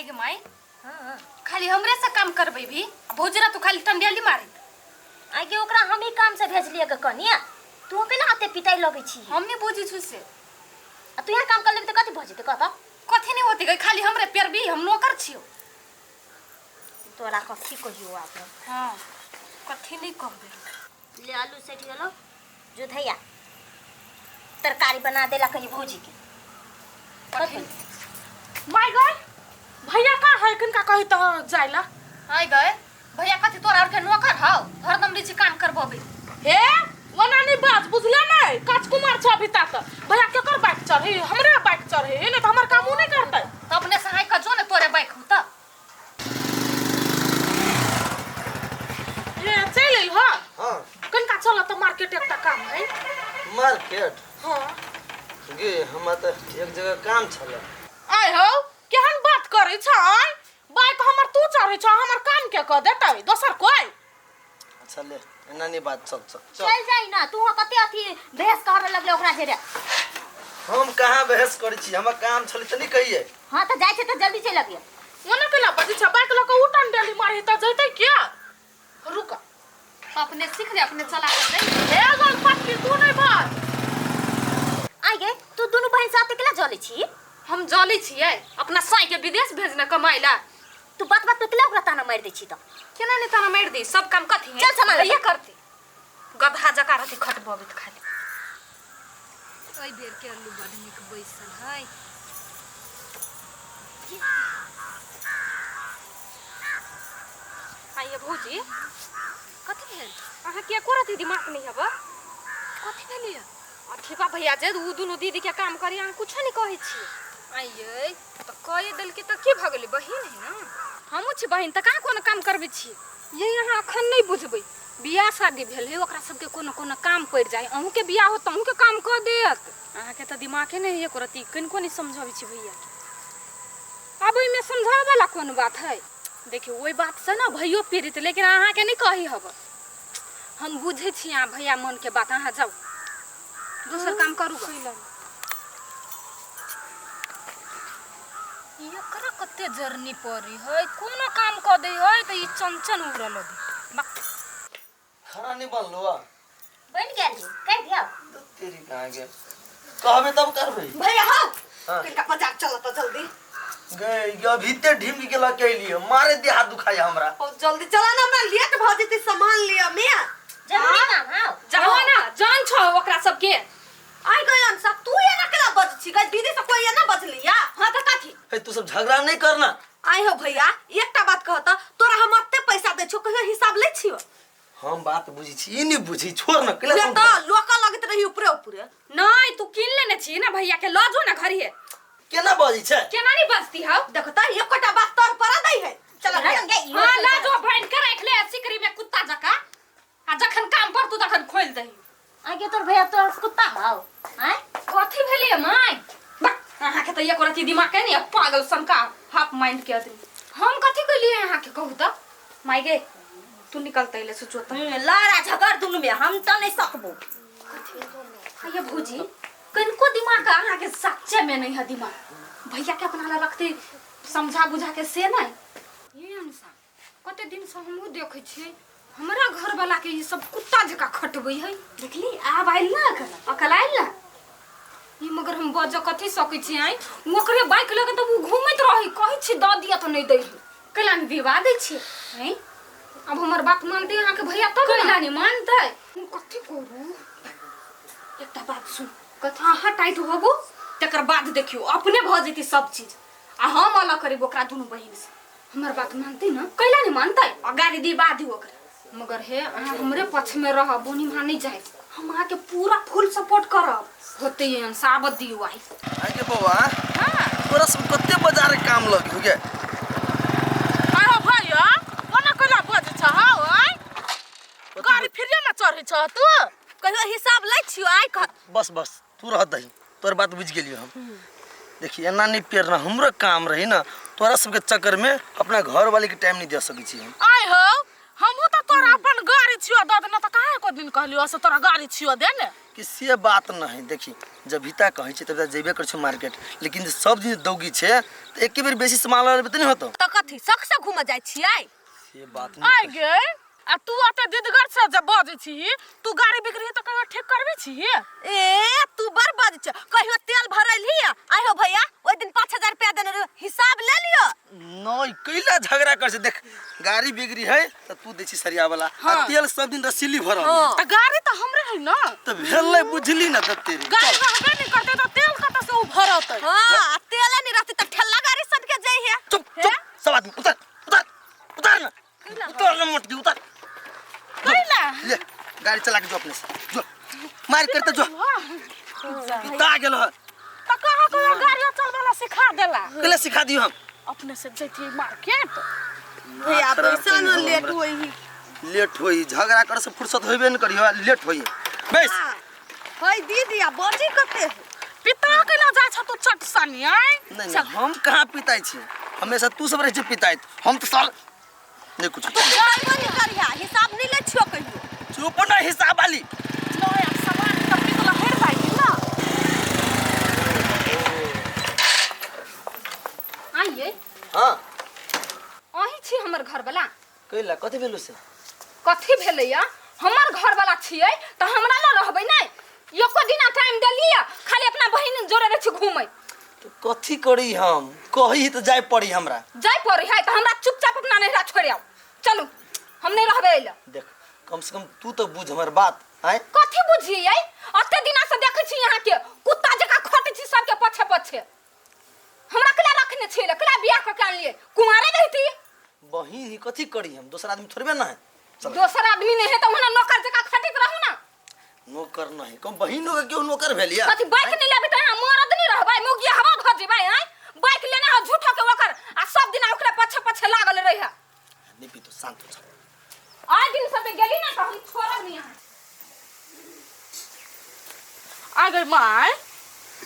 आगे माई खाली हमरे से काम करबे भी भौजरा तो खाली टंडियाली मारी आगे ओकरा हम ही काम से भेजलिए ग कनिया तू केना हाथे पिटाई लगे छी हम नहीं बुझी छु से आ तू यहाँ काम कर लेबे त कथि भ जेते कहता कथि नहीं होती गई खाली हमरे पेर भी हम नौकर छियो तोरा कथि कहियो आपन हां कथि नहीं कहबे ले आलू सेट गेलो जो धैया तरकारी बना देला कहीं भौजी के कथि माय गॉड भैया का है कन का कहि त जाइला आइ गए भैया कथि तोरा और के नौकर हौ हरदम रीची काम करबोबे हे ओना नहीं बात बुझले नहीं राजकुमार छ अभी तक भैया के कर बाइक चढ़े हमरे बाइक चढ़े ने त हमर काम नहीं करतै तो अपने सहाय का जो ने तोरे बाइक हो त ये चल हो हां कन का चला त मार्केट एकटा काम है मार्केट हां गे हम त एक जगह काम छले आय हो केहन बात करै छ बाइक हमर तू चढ़े छ हमर काम के क देतै दोसर कोई अच्छा ले एना नहीं बात चल चल जाई ना तू कते अथी बहस करे लगले ओकरा जेरे हम कहां बहस करै छी हमर काम छले त नहीं कहिए हां त जाय छै त जल्दी चल अबिया ओना केला बजी छ बाइक ल के उठन डेली मारी त जइतै क्या रुक अपने सीख ले अपने चला के दे हे गल पट्टी तू नहीं भाई आगे तू दोनों बहन साथे केला जले छी हम जली छियै अपना साई के विदेश भेजना कमाइला तू बात बात पे केला ओकरा ताना मार दे छी त केना नहीं ताना मार दी सब काम कथि है चल संभाल ये करती गधा जका रहती खटबोबे त खाली ओइ बेर के आलू बढ़नी के बैसल है आइए भौजी कथि भेल अहाँ के करती दिमाग नहीं हबा कथि भेलिए अठीबा भैया जे उ दुनु दीदी के काम करी अहाँ कुछ नहीं कहै छी आइए त कहि देल के त की भ गेलै बहिन है ना हमहु छी बहिन त कहाँ कोनो काम करबे छी ये यहाँ अखन नहीं बुझबै बियाह शादी भेल है ओकरा सबके कोनो कोनो काम पड़ जाए अहू के बियाह हो त अहू के काम क देत अहाँ के त दिमागे नहीं है करती कनको नहीं समझाबै छी भैया अब ओइ में समझावे वाला कोन बात है देखियो ओइ बात से ना भैयो पीड़ित लेकिन अहाँ के नहीं कही हब हम बुझे छी आ भैया मन के बात अहाँ जाओ दूसर काम करू ये करा कते जर्नी परी है कोनो काम क दे है त ई चंचन उड़ल लगे खाना नहीं बनलो बन गेल कह दिया तेरी कहां गे कहबे तब करबे भैया हां हां कन का मजाक चला त जल्दी गे ये भीतर ढिम के ला के लिए मारे दे हाथ दुखाई हमरा और जल्दी चला ना मैं लेट भ जेते सामान लिया मैं जल्दी काम हां जाओ ना जान छ ओकरा सबके आई गयन सब तू ये ना केला बज छी गई दीदी से कोई ये ना बजलिया हां त काथी हे तू सब झगड़ा नहीं करना आई हो भैया एकटा बात कहता तोरा हम अत्ते पैसा दे छो कहियो हिसाब ले छियो हम बात बुझी छी ई नहीं बुझी छोड़ ना केला ये त लोका लगत रही ऊपरे ऊपरे नहीं तू किन लेने छी ना भैया के ल जो ना घरी है केना बाजी छे केना नहीं बचती हो देखो त एकोटा बात तोर पर दई है चल हां ला जो बहन के रख ले सिकरी में कुत्ता जका आ जखन काम पर तू तखन खोल दही आगे तोर भैया तो कुत्ता हाउ हैं कथि भेलिए माय अहाँ के त ये करती दिमाग के नहीं पागल सनका हाफ माइंड के आदमी हम कथि कइलिए अहाँ के कहू त माय गे तू निकलतै ले सोचो त लारा झगड़ दुनु में हम त नहीं सकबो ये भौजी कनको दिमाग का अहाँ के सच्चे में नहीं है दिमाग भैया के अपना ला रखते समझा बुझा के से नहीं ये अनुसार कते दिन से हमहु देखै छी हमरा घर वाला के ये सब कुत्ता जका खटबै है देखली आब आइल ना अकल आइल ना ये मगर हम बज कथि सकै छी आई ओकरे बाइक लगे त उ घुमैत रही कहै छी द दिया त नहीं दै कैला में विवाद दै छी हैं अब हमर बात मानते अहाँ के भैया तब कैला नहीं मानतै हम कथि करू एकटा बात सुन कथा अहाँ टाइट होबो तकर बाद देखियो अपने भ जेती सब चीज आ हम अलग करेबो ओकरा दुनु बहिन से हमर बात मानते न कैला नहीं मानतै अगाड़ी दी बादी ओकरा मगर हे अहाँ हमरे पक्ष में रह बोनी मानी जाए हम अहाँ के पूरा फुल सपोर्ट करब होते हैं साबत दियो आई आगे बौआ हां तोरा सब कते बाजार काम लगे हो गे अरे भैया ओना कला बज छ हाउ आई गाड़ी फिरिया में चढ़ी छ तू कहियो हिसाब लै छियो आई बस बस तू रह दही तोर बात बुझ गेलियो हम देखिए एना नहीं पेरना हमरो काम रही ना तोरा सबके चक्कर में अपना घर वाले के टाइम नहीं दे सकै छी हम आई हो हमहु त तोरा अपन गाड़ी छियो द देना त काहे को दिन कहलियो से तोरा गाड़ी छियो दे ने कि से बात नहीं देखी जब भीता कहै छै तब जेबे कर छ मार्केट लेकिन सब दिन दौगी छै त एके बेर बेसी सामान लेबे त नहीं होतो तो कथी सक से घूम जाय छियै से बात आइ नहीं गे आ तू अते दिदगर से जब बजै छी तू गाड़ी बिक्री त कहियो ठीक करबे छी ए तू बर बज छ कहियो तेल भरैली आइ हो भैया ओइ दिन 5000 रुपया देने रहो हिसाब ले लियो नहीं कैला झगड़ा कर से देख गाड़ी बिगड़ी है त तू दे छी सरिया वाला आ तेल सब दिन रसीली भरल त गाड़ी त हमरे है ना त भेलै बुझली ना त तेरी गाड़ी रहबे नहीं करते त तेल कत से उ भरत हां तेल नहीं रहती त ठेला गाड़ी सद के जाई है चुप चुप सब आदमी उतर उतर उतर ना उतर ना मोटकी उतर कैला ले गाड़ी चला के जो अपने से जो मार करते जो पिता गेल है त कहा को गाड़ी चलवाला सिखा देला कले सिखा दियो हम अपने से जैती मार्केट भैया पैसा न लेट होई लेट होई झगड़ा कर से फुर्सत होइबे न करियो लेट होई बस होई दीदी आ बजी कते पिता केला जाय छ तू चट सानी आइ नहीं हम कहां पिताई छी हमेशा तू सब रह छ पिताई हम तो साल नहीं कुछ तू गाड़ी नहीं करिया हिसाब नहीं ले छियो कहियो चुप ना हिसाब वाली नो यार सामान त पितला हेर भाई ना आइए हां अही छी हमर घर वाला कइला कथि भेलु से कथी भेलैया हमर घर वाला छियै त हमरा न रहबै नै एको दिन टाइम देलिया खाली अपना बहिन जोरे रह छी घुमै तो कथि करी हम कही त जाय पड़ी हमरा जाय पड़ी है त हमरा चुपचाप अपना नहिरा छोड़ियाओ चलू हम नहीं रहबै एला देख कम से कम तू तो बुझ हमर बात आय कथी बुझियै अते दिना से देखै छी यहाँ के कुत्ता जका खटै छी सबके पछे पछे हमरा कला रखने छियै कला बियाह क के आनलिए कुमारे रहती बहिन ही कथि करी हम दूसरा आदमी थोड़बे ना है चल दोसर आदमी नहीं है त ओना नौकर जका खटित रहू ना नौकर नहीं कम बहिनो के क्यों नौकर भेलिया कथी बाइक नहीं लेबै त यहाँ मरद नहीं रहबै मुगिया हवा भ जेबै हैं बाइक लेने ह झूठो के ओकर आ सब दिन ओकरे पछे पछे लागल रहै है नहीं पी तो शांत हो जा आइ दिन सब गेली ना त हम छोड़ब नहीं यहाँ आ गई माय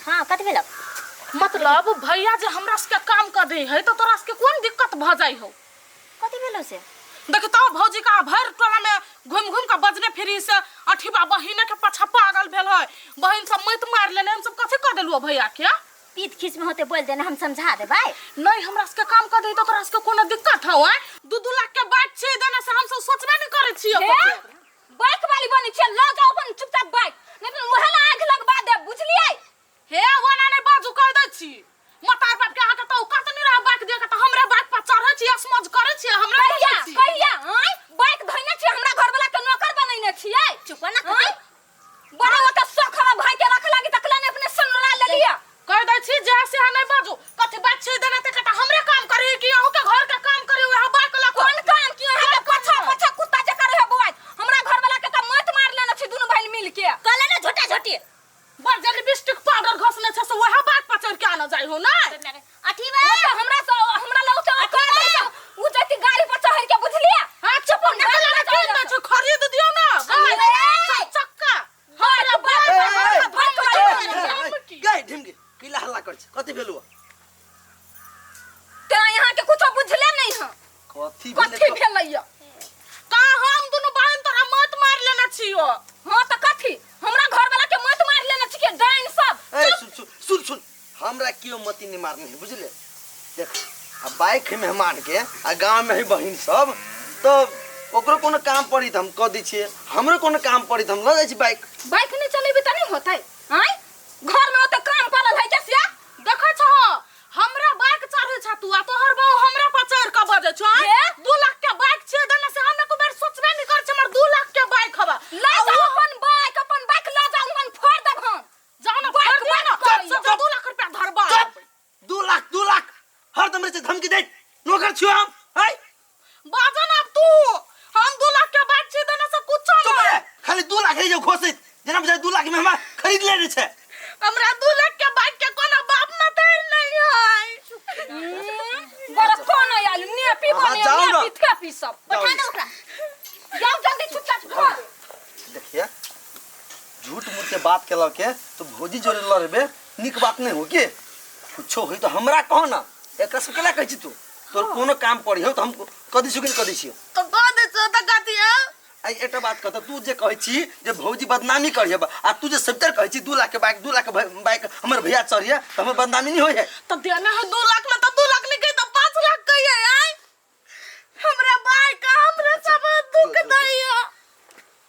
हां कते भेल मतलब भैया जे हमरा से काम कर दे है तो तोरा से कोन दिक्कत भ जाई हो कते भेलो से देख तो भौजी का भर टोला में घूम घूम के बजने फिरी से अठीबा बहिन के पछा पागल भेल है बहिन सब मत मार लेने हम सब कथि कर देलु भैया के पीठ खींच में होते बोल देने हम समझा देबै नहीं हमरा से काम कर दे तो तोरा से कोनो दिक्कत हो है 2-2 लाख के बात छे देने से हम सब सोचबे नहीं करे छियो बाइक वाली बनी छै ल जाओ अपन चुपचाप बाइक नहीं त वहला आग लगबा दे बुझलियै हे ओना नहीं बाजू कह दै छी मतार बाप के आके तो कत नहीं रह बाइक दे के तो हमरे बाइक पर चढ़ै छी असमझ करे छी हमरा कहिया आइ बाइक धइने छी हमरा घर वाला के नौकर बनैने छियै चुप ना कते बड़ा ओत सखरा भाई के रख लागी तकला ने अपने सुनरा ले लिया कह दै छी जैसे है नहीं बाजू कथि बात छे देना ते कटा हमरे काम करे कि अहू के घर के काम करे वह बाइक ला कौन काम कियो है पछा पछा कुत्ता जका रहे बुआ हमरा घर वाला के त मत मार लेने छी दुनु भाई मिल के कहले ना झोटा झोटी बड़ जल्दी बिस्टिक पाउडर घसने छ से वह बात पर चढ़ के आना जाई हो ना अठीबा हमरा लौ त कर दे उ जति गाड़ी पर चढ़ के बुझलिया हां चुप ना लगा के खरीद दियो ना चक्का हां गए ढिमके किला हल्ला कर छ कथि भेलु तेरा यहाँ के कुछ बुझले नहीं है कथि भेलैया का हम दुनु बहन तोरा मत मार लेना छियो हां त कथि हमरा घर वाला के मत मार लेने छी के डाइन सब ए सुन हमरा क्यों मती नहीं मारनी है बुझले देख अब बाइक है मेहमान के आ गांव में ही बहिन सब तो ओकरो कोनो काम पड़ी त हम क दै छिए हमरो कोनो काम पड़ी त हम ल जाय छी बाइक नहीं चलेबे त नहीं होतै हैं घर में ओते काम करल है कैसे देखै छ हमरा बाइक चढ़ै छ तू आ तोहर बहु हमरा पर चढ़ के बजे छ 2 लाख के बाइक छे देना से हम एको बार सोचबे नहीं कर छ हमर 2 लाख के बाइक हवा ले जाओ अपन बाइक ले जाओ मन फोड़ देब हम जाओ ना बाइक 2 लाख रुपया धरबा 2 लाख हर दम से धमकी दे नौकर छियो हम है बाजा ना तू हम 2 लाख के बाइक छे देना से कुछ चुप रे खाली 2 लाख है जो घोषित जना बजाय 2 लाख में हम खरीद लेने छे हमरा 2 लाख के बाइक के कोनो बाप ना तैर नहीं है बड़ा फोन आयल ने पी बने जाओ ना। ने पी पी सब बैठा दे ओकरा जाओ जल्दी चुपचाप घर देखिए झूठ मूठ के बात केला के तो भौजी जोरे लड़बे निक बात नहीं हो के कुछो होई तो हमरा कहो ना एकरा से केला कहै छी तू तोर कोनो काम पड़ी हो तो हम कदी सुकिन कदी छियो तो कह दे छ तो कहती है आई एटा बात कहता तू जे कहै छी जे भौजी बदनामी करिए आ तू जे सबतर कहै छी 2 लाख के बाइक 2 लाख के बाइक हमर भैया चढ़िए त हमर बदनामी नहीं होय है तो देना है 2 लाख में तो 2 लाख निकल